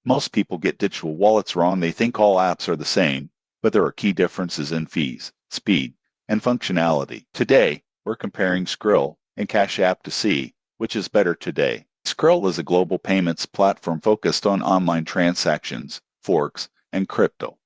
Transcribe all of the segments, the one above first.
Most people get digital wallets wrong. They think all apps are the same, but there are key differences in fees, speed, and functionality. Today, we're comparing Skrill and Cash App to see which is better today. Skrill is a global payments platform focused on online transactions, forks, and crypto.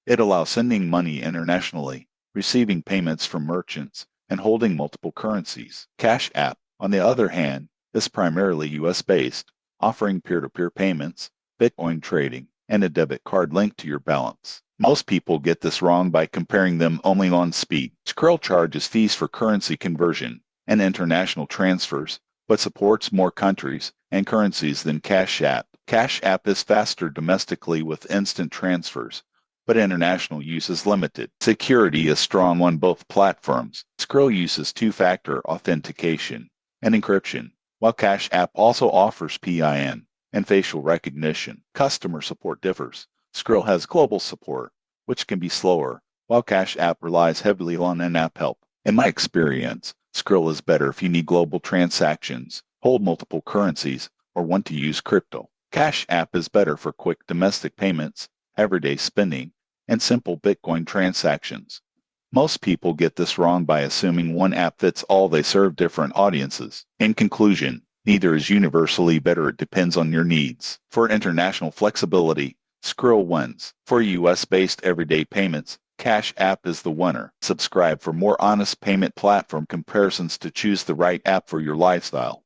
It allows sending money internationally, receiving payments from merchants, and holding multiple currencies. Cash App, on the other hand, is primarily US-based, offering peer-to-peer payments, Bitcoin trading, and a debit card linked to your balance. Most people get this wrong by comparing them only on speed. Skrill charges fees for currency conversion and international transfers, but supports more countries and currencies than Cash App. Cash App is faster domestically with instant transfers, but international use is limited. Security is strong on both platforms. Skrill uses two-factor authentication and encryption, while Cash App also offers PIN and facial recognition. Customer support differs. Skrill has global support, which can be slower, while Cash App relies heavily on in-app help. In my experience, Skrill is better if you need global transactions, hold multiple currencies, or want to use crypto. Cash App is better for quick domestic payments, everyday spending, and simple Bitcoin transactions. Most people get this wrong by assuming one app fits all. They serve different audiences. In conclusion, neither is universally better. It depends on your needs. For international flexibility, Skrill wins. For US-based everyday payments, Cash App is the winner. Subscribe for more honest payment platform comparisons to choose the right app for your lifestyle.